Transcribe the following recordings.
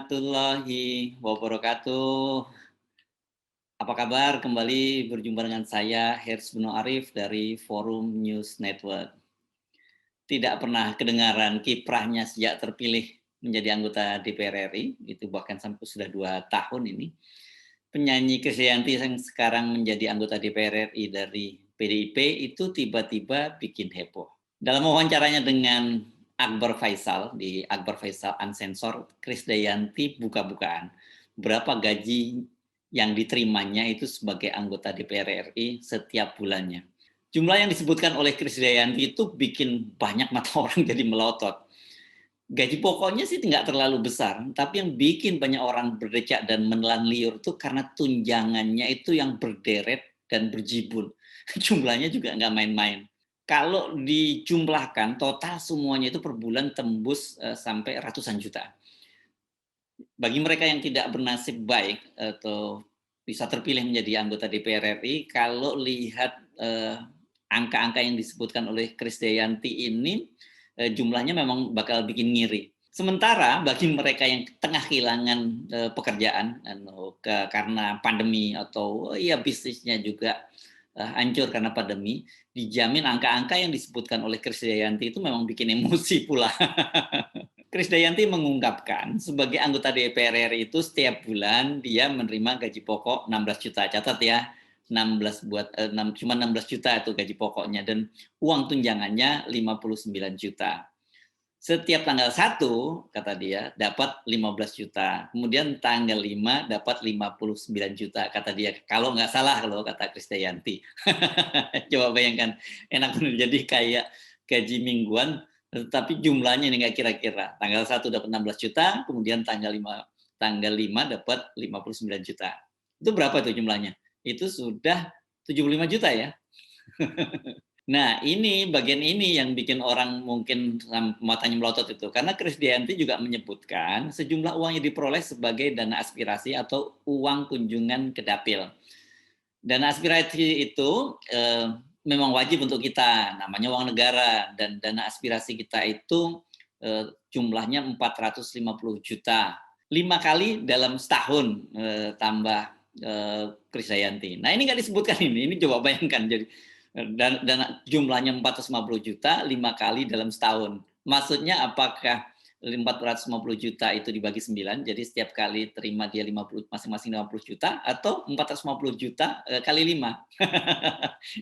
warahmatullahi wabarakatuh. Apa kabar? Kembali berjumpa dengan saya, Hersy Beno Arif dari Forum News Network. Tidak pernah kedengaran kiprahnya sejak terpilih menjadi anggota DPR RI, itu bahkan sampai sudah 2 tahun ini. Penyanyi Krisdayanti yang sekarang menjadi anggota DPR RI dari PDIP itu tiba-tiba bikin heboh. Dalam wawancaranya dengan Akbar Faisal di Akbar Faisal Uncensored, Krisdayanti buka-bukaan berapa gaji yang diterimanya itu sebagai anggota DPR RI setiap bulannya. Jumlah yang disebutkan oleh Krisdayanti itu bikin banyak mata orang jadi melotot. Gaji pokoknya sih nggak terlalu besar, tapi yang bikin banyak orang berdecak dan menelan liur itu karena tunjangannya itu yang berderet dan berjibun. Jumlahnya juga nggak main-main. Kalau dijumlahkan total semuanya itu per bulan tembus sampai ratusan juta. Bagi mereka yang tidak bernasib baik atau bisa terpilih menjadi anggota DPR RI, kalau lihat angka-angka yang disebutkan oleh Krisdayanti ini, jumlahnya memang bakal bikin ngiri. Sementara bagi mereka yang tengah kehilangan pekerjaan karena pandemi atau ya bisnisnya juga hancur karena pandemi, dijamin angka-angka yang disebutkan oleh Krisdayanti itu memang bikin emosi pula. Krisdayanti mengungkapkan sebagai anggota DPR RI itu setiap bulan dia menerima gaji pokok 16 juta. Catat ya, 16 buat cuma 16 juta itu gaji pokoknya dan uang tunjangannya 59 juta. Setiap tanggal 1 kata dia dapat 15 juta. Kemudian tanggal 5 dapat 59 juta kata dia. Kalau nggak salah kalau kata Krisdayanti. Coba bayangkan, enak benar jadi kayak gaji mingguan tetapi jumlahnya ini nggak kira-kira. Tanggal 1 dapat 16 juta, kemudian tanggal 5 dapat 59 juta. Itu berapa tuh jumlahnya? Itu sudah 75 juta ya. Nah, ini bagian ini yang bikin orang mungkin matanya melotot itu. Karena Krisdayanti juga menyebutkan sejumlah uang yang diperoleh sebagai dana aspirasi atau uang kunjungan ke dapil. Dana aspirasi itu memang wajib untuk kita, namanya uang negara, dan dana aspirasi kita itu jumlahnya 450 juta. 5 kali dalam setahun tambah Krisdayanti. Nah ini nggak disebutkan ini coba bayangkan jadi dan jumlahnya 450 juta 5 kali dalam setahun. Maksudnya apakah 450 juta itu dibagi 9, jadi setiap kali terima dia 50, masing-masing 50 juta, atau 450 juta kali 5.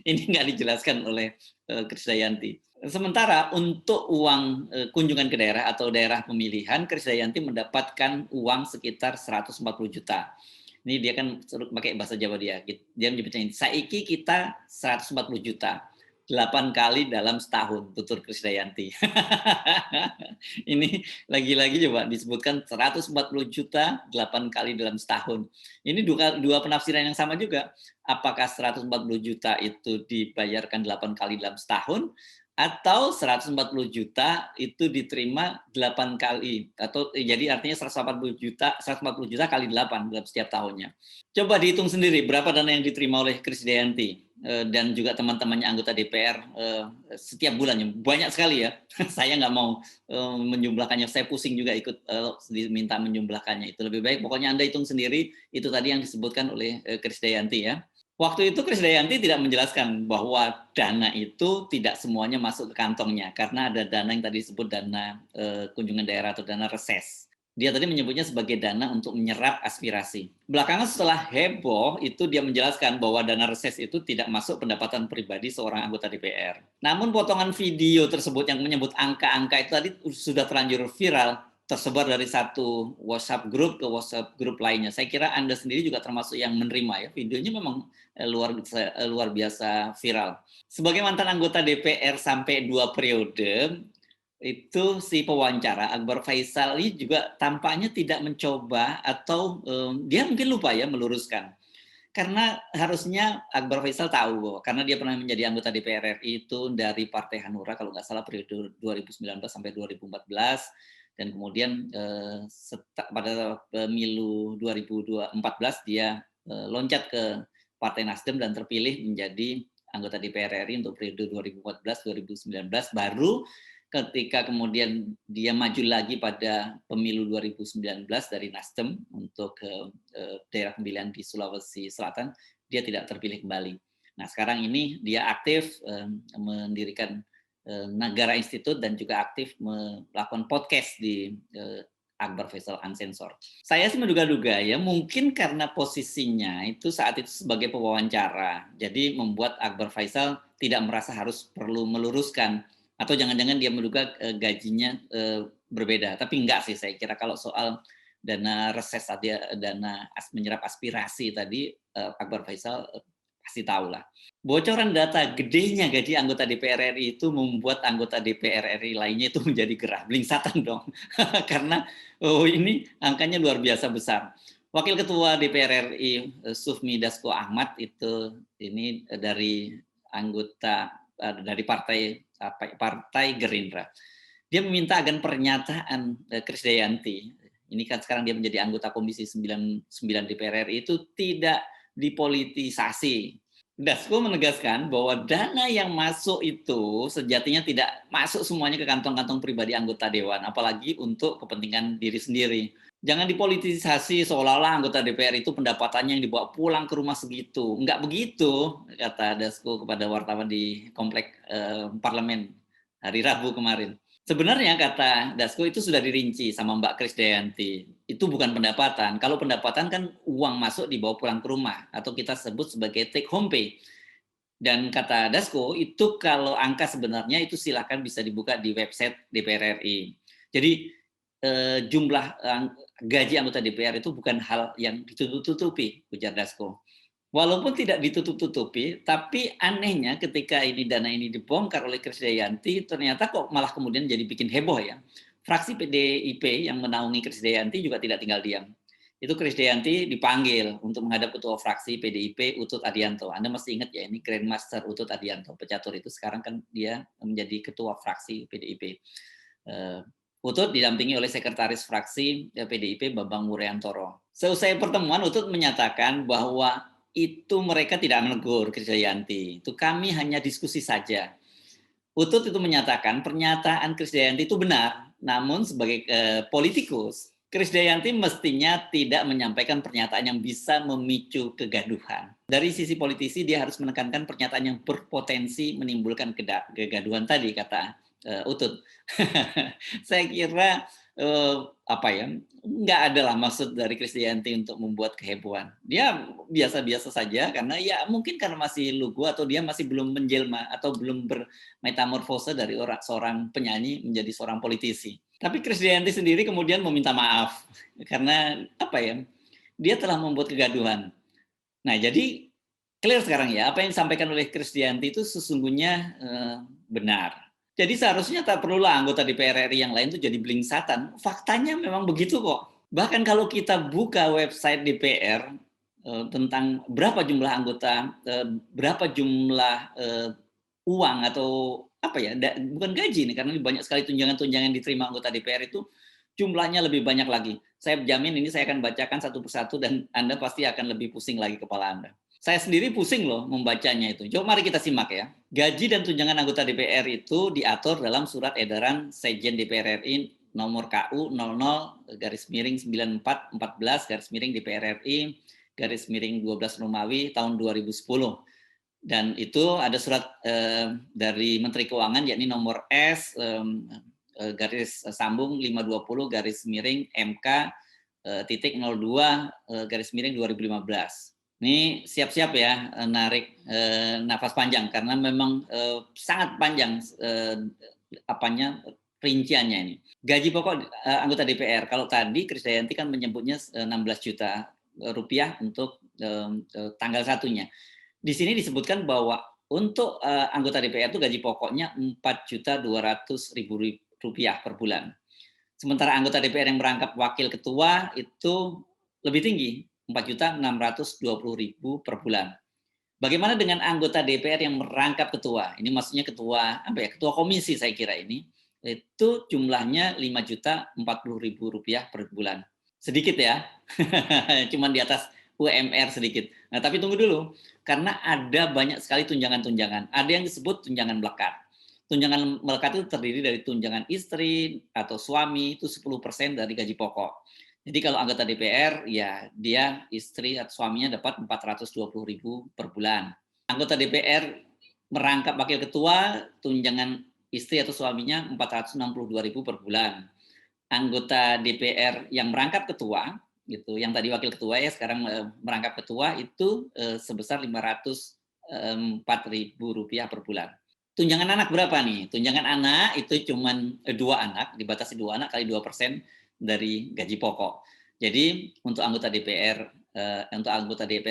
Ini nggak dijelaskan oleh Krisdayanti. Sementara untuk uang kunjungan ke daerah atau daerah pemilihan, Krisdayanti mendapatkan uang sekitar 140 juta. Ini dia kan pakai bahasa Jawa dia menyebutnya ini, saiki kita 140 juta, 8 kali dalam setahun, tutur Krisdayanti. Ini lagi-lagi coba disebutkan 140 juta, 8 kali dalam setahun. Ini dua penafsiran yang sama juga. Apakah 140 juta itu dibayarkan 8 kali dalam setahun, atau 140 juta itu diterima 8 kali, atau jadi artinya 140 juta kali 8 dalam setiap tahunnya. Coba dihitung sendiri berapa dana yang diterima oleh Krisdayanti dan juga teman-temannya anggota DPR setiap bulannya. Banyak sekali ya. Saya nggak mau menjumlahkannya, saya pusing juga ikut diminta menjumlahkannya. Itu lebih baik pokoknya Anda hitung sendiri, itu tadi yang disebutkan oleh Krisdayanti ya. Waktu itu Krisdayanti tidak menjelaskan bahwa dana itu tidak semuanya masuk ke kantongnya, karena ada dana yang tadi disebut dana kunjungan daerah atau dana reses. Dia tadi menyebutnya sebagai dana untuk menyerap aspirasi. Belakangan setelah heboh, itu dia menjelaskan bahwa dana reses itu tidak masuk pendapatan pribadi seorang anggota DPR. Namun potongan video tersebut yang menyebut angka-angka itu tadi sudah terlanjur viral, tersebar dari satu WhatsApp grup ke WhatsApp grup lainnya. Saya kira Anda sendiri juga termasuk yang menerima ya. Videonya memang luar biasa viral. Sebagai mantan anggota DPR sampai 2 periode, itu si pewawancara Akbar Faisal ini juga tampaknya tidak mencoba atau dia mungkin lupa ya meluruskan. Karena harusnya Akbar Faisal tahu bahwa karena dia pernah menjadi anggota DPR RI itu dari Partai Hanura kalau nggak salah periode 2019 sampai 2014, dan kemudian pada pemilu 2014 dia loncat ke Partai Nasdem dan terpilih menjadi anggota DPR RI untuk periode 2014-2019, baru ketika kemudian dia maju lagi pada pemilu 2019 dari Nasdem untuk daerah pemilihan di Sulawesi Selatan, dia tidak terpilih kembali. Nah, sekarang ini dia aktif mendirikan Negara Institute dan juga aktif melakukan podcast di Akbar Faisal Unsensor. Saya sih menduga-duga ya, mungkin karena posisinya itu saat itu sebagai pewawancara, jadi membuat Akbar Faisal tidak merasa harus perlu meluruskan, atau jangan-jangan dia menduga gajinya berbeda. Tapi enggak sih, saya kira kalau soal dana reses tadi, dana menyerap aspirasi tadi, Akbar Faisal pasti tahu lah. Bocoran data gedenya gaji anggota DPR RI itu membuat anggota DPR RI lainnya itu menjadi gerah, blingsatan dong. Karena ini angkanya luar biasa besar. Wakil Ketua DPR RI Sufmi Dasko Ahmad itu ini dari anggota dari Partai Gerindra. Dia meminta agar pernyataan Krisdayanti, ini kan sekarang dia menjadi anggota Komisi 9 DPR RI itu tidak dipolitisasi. Dasko menegaskan bahwa dana yang masuk itu sejatinya tidak masuk semuanya ke kantong-kantong pribadi anggota dewan, apalagi untuk kepentingan diri sendiri. Jangan dipolitisasi seolah-olah anggota DPR itu pendapatannya yang dibawa pulang ke rumah segitu. Enggak begitu, kata Dasko kepada wartawan di komplek parlemen hari Rabu kemarin. Sebenarnya kata Dasko itu sudah dirinci sama Mbak Krisdayanti. Itu bukan pendapatan. Kalau pendapatan kan uang masuk dibawa pulang ke rumah atau kita sebut sebagai take home pay. Dan kata Dasko itu kalau angka sebenarnya itu silakan bisa dibuka di website DPR RI. Jadi jumlah gaji anggota DPR itu bukan hal yang ditutup-tutupi, ujar Dasko. Walaupun tidak ditutup-tutupi, tapi anehnya ketika ini dana ini dibongkar oleh Krisdayanti, ternyata kok malah kemudian jadi bikin heboh ya. Fraksi PDIP yang menaungi Krisdayanti juga tidak tinggal diam. Itu Krisdayanti dipanggil untuk menghadap ketua fraksi PDIP Utut Adianto. Anda mesti ingat ya, ini Grandmaster Utut Adianto, pecatur itu sekarang kan dia menjadi ketua fraksi PDIP. Utut didampingi oleh sekretaris fraksi PDIP Bambang Wuryanto. Seusai pertemuan, Utut menyatakan bahwa itu mereka tidak menegur Krisdayanti. Itu kami hanya diskusi saja. Utut itu menyatakan pernyataan Krisdayanti itu benar, namun sebagai politikus, Krisdayanti mestinya tidak menyampaikan pernyataan yang bisa memicu kegaduhan. Dari sisi politisi, dia harus menekankan pernyataan yang berpotensi menimbulkan kegaduhan tadi, kata Utut. Saya kira nggak ada lah maksud dari Krisdayanti untuk membuat kehebohan. Dia biasa-biasa saja karena ya mungkin karena masih lugu atau dia masih belum menjelma atau belum bermetamorfose dari seorang penyanyi menjadi seorang politisi. Tapi Krisdayanti sendiri kemudian meminta maaf karena dia telah membuat kegaduhan. Nah, jadi clear sekarang ya, apa yang disampaikan oleh Krisdayanti itu sesungguhnya benar. Jadi seharusnya tak perlulah anggota DPR RI yang lain itu jadi blingsatan. Faktanya memang begitu kok. Bahkan kalau kita buka website DPR tentang berapa jumlah anggota, berapa jumlah uang atau bukan gaji nih, karena banyak sekali tunjangan-tunjangan yang diterima anggota DPR itu jumlahnya lebih banyak lagi. Saya jamin ini saya akan bacakan satu persatu dan Anda pasti akan lebih pusing lagi kepala Anda. Saya sendiri pusing loh membacanya itu. Coba mari kita simak ya. Gaji dan tunjangan anggota DPR itu diatur dalam surat edaran Sekjen DPR RI nomor KU 00/9414 DPR RI /12 Romawi tahun 2010. Dan itu ada surat dari Menteri Keuangan yakni nomor S garis sambung 520 MK titik 02 2015. Ini siap-siap ya narik nafas panjang karena memang sangat panjang rinciannya ini. Gaji pokok anggota DPR, kalau tadi Krisdayanti kan menyebutnya 16 juta rupiah untuk tanggal satunya. Di sini disebutkan bahwa untuk anggota DPR itu gaji pokoknya 4.200.000 rupiah per bulan. Sementara anggota DPR yang merangkap wakil ketua itu lebih tinggi, 4.620.000 per bulan. Bagaimana dengan anggota DPR yang merangkap ketua? Ini maksudnya ketua ketua komisi saya kira ini. Itu jumlahnya 5.040.000 rupiah per bulan. Sedikit ya, cuman di atas UMR sedikit. Nah, tapi tunggu dulu, karena ada banyak sekali tunjangan-tunjangan. Ada yang disebut tunjangan melekat. Tunjangan melekat itu terdiri dari tunjangan istri atau suami itu 10% dari gaji pokok. Jadi kalau anggota DPR, ya dia istri atau suaminya dapat 420.000 per bulan. Anggota DPR merangkap wakil ketua, tunjangan istri atau suaminya 462.000 per bulan. Anggota DPR yang merangkap ketua, gitu, yang tadi wakil ketua ya sekarang merangkap ketua itu sebesar 504.000 rupiah per bulan. Tunjangan anak berapa nih? Tunjangan anak itu cuma 2 anak, dibatasi 2 anak kali 2% dari gaji pokok. Jadi untuk anggota DPR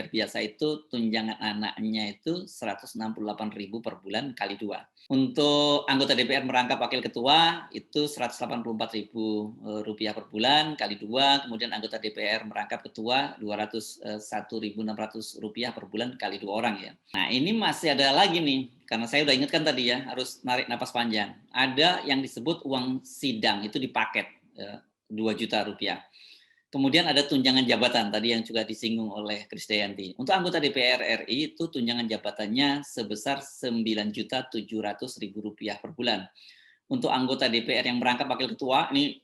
biasa itu tunjangan anaknya itu 168.000 per bulan kali 2. Untuk anggota DPR merangkap wakil ketua itu 184.000 rupiah per bulan kali 2, kemudian anggota DPR merangkap ketua 201.600 rupiah per bulan kali 2 orang ya. Nah ini masih ada lagi nih, karena saya udah ingatkan tadi ya, harus narik napas panjang. Ada yang disebut uang sidang, itu dipaket 2 juta rupiah. Kemudian ada tunjangan jabatan tadi yang juga disinggung oleh Krisdayanti. Untuk anggota DPR RI itu tunjangan jabatannya sebesar 9.700.000 rupiah per bulan. Untuk anggota DPR yang merangkap wakil ketua ini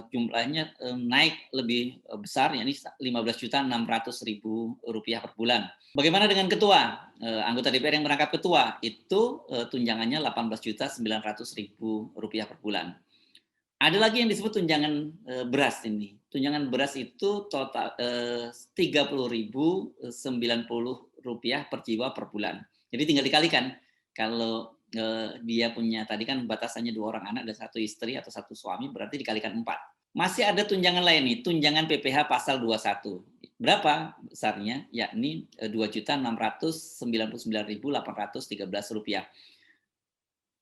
jumlahnya naik lebih besar, yakni 15.600.000 rupiah per bulan. Bagaimana dengan ketua? Anggota DPR yang merangkap ketua itu tunjangannya 18.900.000 rupiah per bulan. Ada lagi yang disebut tunjangan beras ini. Tunjangan beras itu total 30.090 rupiah per jiwa per bulan. Jadi tinggal dikalikan. Kalau dia punya tadi kan batasannya 2 orang anak dan 1 istri atau 1 suami, berarti dikalikan 4. Masih ada tunjangan lain nih, tunjangan PPh pasal 21. Berapa besarnya? Yakni 2.699.813 rupiah.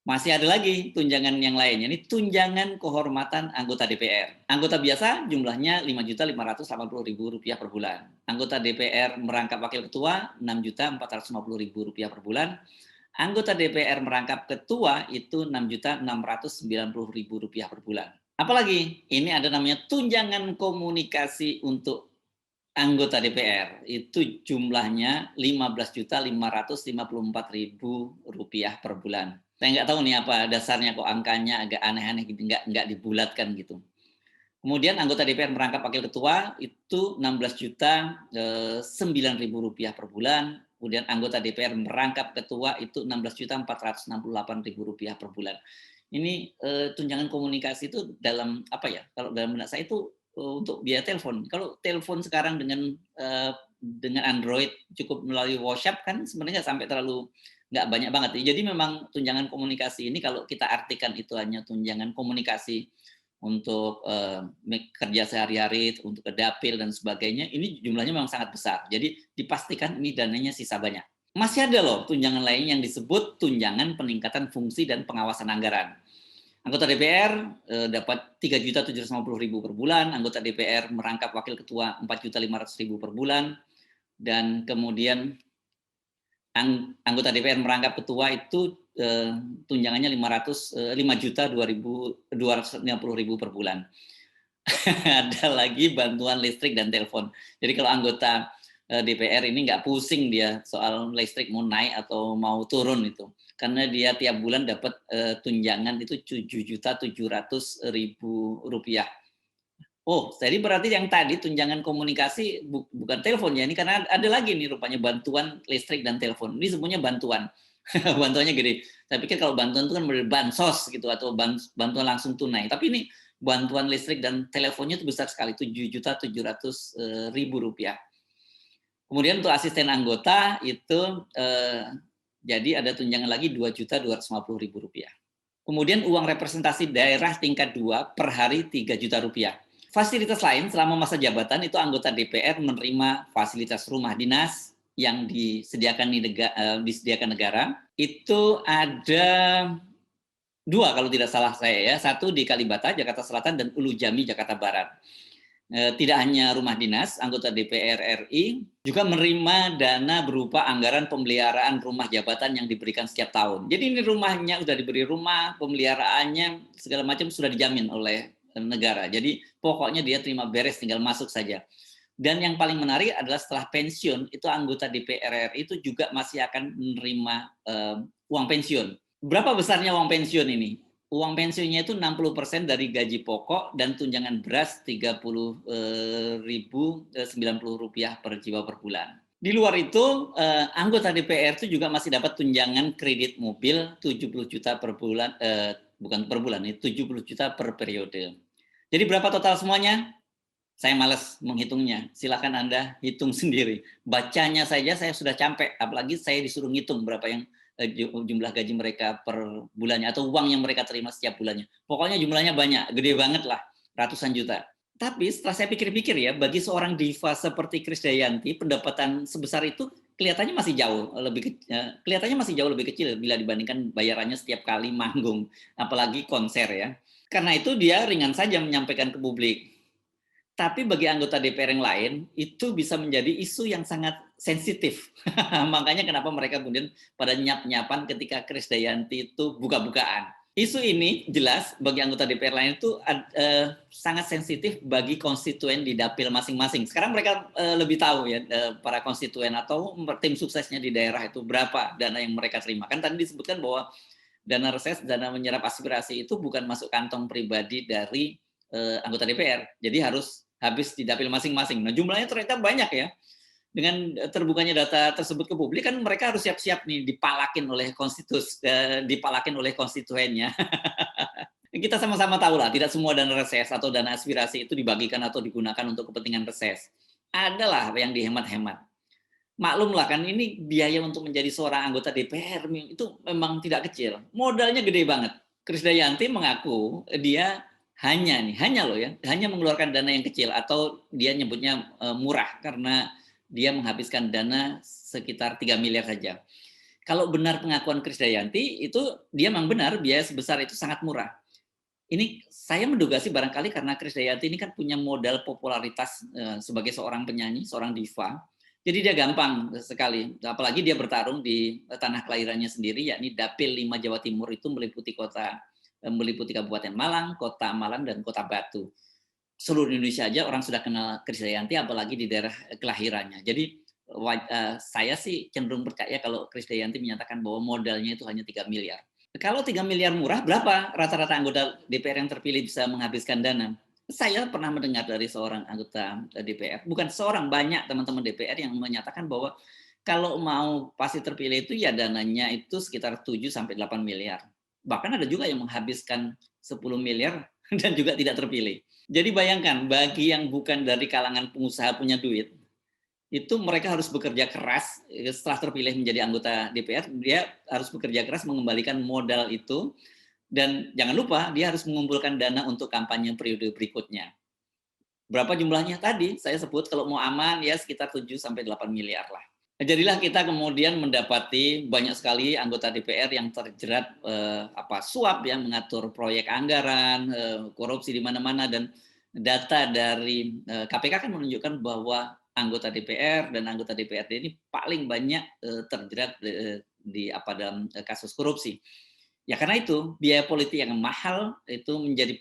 Masih ada lagi tunjangan yang lainnya, ini tunjangan kehormatan anggota DPR. Anggota biasa jumlahnya 5.580.000 rupiah per bulan. Anggota DPR merangkap wakil ketua 6.450.000 rupiah per bulan. Anggota DPR merangkap ketua itu 6.690.000 rupiah per bulan. Apalagi ini ada namanya tunjangan komunikasi untuk anggota DPR, itu jumlahnya 15.554.000 rupiah per bulan. Saya nggak tahu nih apa dasarnya kok angkanya agak aneh-aneh gitu, nggak dibulatkan gitu. Kemudian anggota DPR merangkap wakil ketua itu 16.009.000 rupiah per bulan. Kemudian anggota DPR merangkap ketua itu 16.468.000 rupiah per bulan. Ini tunjangan komunikasi itu dalam apa ya? Kalau dalam benak saya itu untuk biaya telepon. Kalau telepon sekarang dengan Android cukup melalui WhatsApp kan sebenarnya sampai terlalu nggak banyak banget. Jadi memang tunjangan komunikasi ini kalau kita artikan itu hanya tunjangan komunikasi untuk kerja sehari-hari, untuk ke dapil dan sebagainya, ini jumlahnya memang sangat besar. Jadi dipastikan ini dananya sisa banyak. Masih ada loh tunjangan lain yang disebut tunjangan peningkatan fungsi dan pengawasan anggaran. Anggota DPR dapat 3.750.000 per bulan, anggota DPR merangkap wakil ketua 4.500.000 per bulan, dan kemudian anggota DPR merangkap ketua itu tunjangannya 5.250.000 per bulan. Ada lagi bantuan listrik dan telepon. Jadi kalau anggota DPR ini nggak pusing dia soal listrik mau naik atau mau turun itu, karena dia tiap bulan dapat tunjangan itu 7.700.000 rupiah. Oh, jadi berarti yang tadi tunjangan komunikasi bukan telepon ya, ini karena ada lagi nih rupanya bantuan listrik dan telepon. Ini semuanya bantuan. Bantuannya gede. Saya pikir kalau bantuan itu kan bansos gitu atau bantuan langsung tunai. Tapi ini bantuan listrik dan teleponnya itu besar sekali, 7.700.000 rupiah. Kemudian untuk asisten anggota itu jadi ada tunjangan lagi 2.250.000 rupiah. Kemudian uang representasi daerah tingkat 2 per hari 3 juta rupiah. Fasilitas lain selama masa jabatan itu anggota DPR menerima fasilitas rumah dinas yang disediakan negara. Itu ada 2 kalau tidak salah saya ya, 1 di Kalibata, Jakarta Selatan, dan Ulu Jami, Jakarta Barat. Tidak hanya rumah dinas, anggota DPR RI juga menerima dana berupa anggaran pemeliharaan rumah jabatan yang diberikan setiap tahun. Jadi ini rumahnya sudah diberi rumah, pemeliharaannya segala macam sudah dijamin oleh negara. Jadi pokoknya dia terima beres, tinggal masuk saja. Dan yang paling menarik adalah setelah pensiun, itu anggota DPR RI itu juga masih akan menerima uang pensiun. Berapa besarnya uang pensiun ini? Uang pensiunnya itu 60% dari gaji pokok dan tunjangan beras 30.090 rupiah per jiwa per bulan. Di luar itu, anggota DPR itu juga masih dapat tunjangan kredit mobil 70 juta per bulan, bukan per bulan, 70 juta per periode. Jadi berapa total semuanya? Saya malas menghitungnya. Silakan Anda hitung sendiri. Bacanya saja saya sudah capek, apalagi saya disuruh ngitung berapa yang jumlah gaji mereka per bulannya atau uang yang mereka terima setiap bulannya. Pokoknya jumlahnya banyak, gede banget lah, ratusan juta. Tapi setelah saya pikir-pikir ya, bagi seorang diva seperti Krisdayanti, pendapatan sebesar itu kelihatannya masih jauh lebih kecil bila dibandingkan bayarannya setiap kali manggung, apalagi konser ya. Karena itu dia ringan saja menyampaikan ke publik. Tapi bagi anggota DPR yang lain, itu bisa menjadi isu yang sangat sensitif. Makanya kenapa mereka kemudian pada nyap-nyapan ketika Krisdayanti itu buka-bukaan. Isu ini jelas bagi anggota DPR lain itu sangat sensitif bagi konstituen di dapil masing-masing. Sekarang mereka lebih tahu ya, para konstituen atau tim suksesnya di daerah itu berapa dana yang mereka terima. Kan tadi disebutkan bahwa dana reses, dana menyerap aspirasi itu bukan masuk kantong pribadi dari anggota DPR. Jadi harus habis di dapil masing-masing. Nah, jumlahnya ternyata banyak ya. Dengan terbukanya data tersebut ke publik kan mereka harus siap-siap nih dipalakin oleh konstituennya. Kita sama-sama tahu lah, tidak semua dana reses atau dana aspirasi itu dibagikan atau digunakan untuk kepentingan reses. Adalah yang dihemat-hemat. Maklum lah kan ini biaya untuk menjadi seorang anggota DPR itu memang tidak kecil. Modalnya gede banget. Krisdayanti mengaku dia hanya loh ya, hanya mengeluarkan dana yang kecil atau dia nyebutnya murah karena dia menghabiskan dana sekitar 3 miliar saja. Kalau benar pengakuan Krisdayanti itu dia memang benar biaya sebesar itu sangat murah. Ini saya menduga sih barangkali karena Krisdayanti ini kan punya modal popularitas sebagai seorang penyanyi, seorang diva. Jadi dia gampang sekali, apalagi dia bertarung di tanah kelahirannya sendiri, yakni Dapil 5 Jawa Timur itu meliputi Kabupaten Malang, Kota Malang, dan Kota Batu. Seluruh Indonesia aja orang sudah kenal Krisdayanti, apalagi di daerah kelahirannya. Jadi saya sih cenderung percaya kalau Krisdayanti menyatakan bahwa modalnya itu hanya 3 miliar. Kalau 3 miliar murah, berapa rata-rata anggota DPR yang terpilih bisa menghabiskan dana? Saya pernah mendengar dari seorang anggota DPR, bukan seorang, banyak teman-teman DPR yang menyatakan bahwa kalau mau pasti terpilih itu ya dananya itu sekitar 7 sampai 8 miliar. Bahkan ada juga yang menghabiskan 10 miliar dan juga tidak terpilih. Jadi bayangkan bagi yang bukan dari kalangan pengusaha punya duit, itu mereka harus bekerja keras setelah terpilih menjadi anggota DPR, dia harus bekerja keras mengembalikan modal itu. Dan jangan lupa dia harus mengumpulkan dana untuk kampanye periode berikutnya. Berapa jumlahnya tadi? Saya sebut kalau mau aman ya sekitar 7 sampai 8 miliar lah. Jadilah kita kemudian mendapati banyak sekali anggota DPR yang terjerat suap ya, mengatur proyek anggaran, korupsi di mana-mana, dan data dari KPK kan menunjukkan bahwa anggota DPR dan anggota DPRD ini paling banyak terjerat dalam kasus korupsi. Ya karena itu biaya politik yang mahal itu menjadi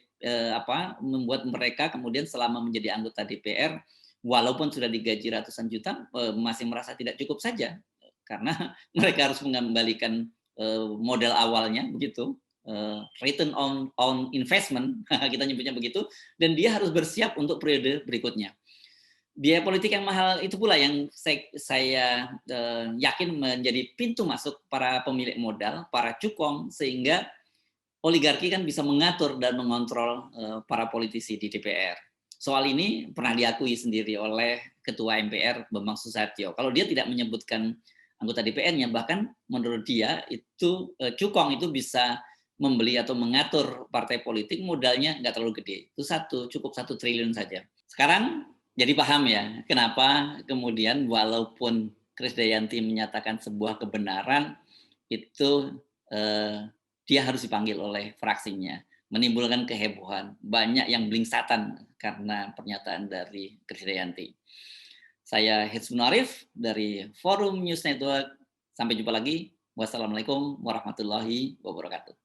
membuat mereka kemudian selama menjadi anggota DPR walaupun sudah digaji ratusan juta masih merasa tidak cukup saja karena mereka harus mengembalikan modal awalnya begitu, return on investment kita nyebutnya begitu, dan dia harus bersiap untuk periode berikutnya. Biaya politik yang mahal itu pula yang saya yakin menjadi pintu masuk para pemilik modal, para cukong, sehingga oligarki kan bisa mengatur dan mengontrol para politisi di DPR. Soal ini pernah diakui sendiri oleh Ketua MPR Bambang Susatyo. Kalau dia tidak menyebutkan anggota DPR-nya, bahkan menurut dia itu cukong itu bisa membeli atau mengatur partai politik, modalnya nggak terlalu gede. Itu cukup 1 triliun saja. Sekarang jadi paham ya, kenapa kemudian walaupun Krisdayanti menyatakan sebuah kebenaran, itu dia harus dipanggil oleh fraksinya, menimbulkan kehebohan. Banyak yang blingsatan karena pernyataan dari Krisdayanti. Saya Hitsbun Arif dari Forum News Network. Sampai jumpa lagi. Wassalamualaikum warahmatullahi wabarakatuh.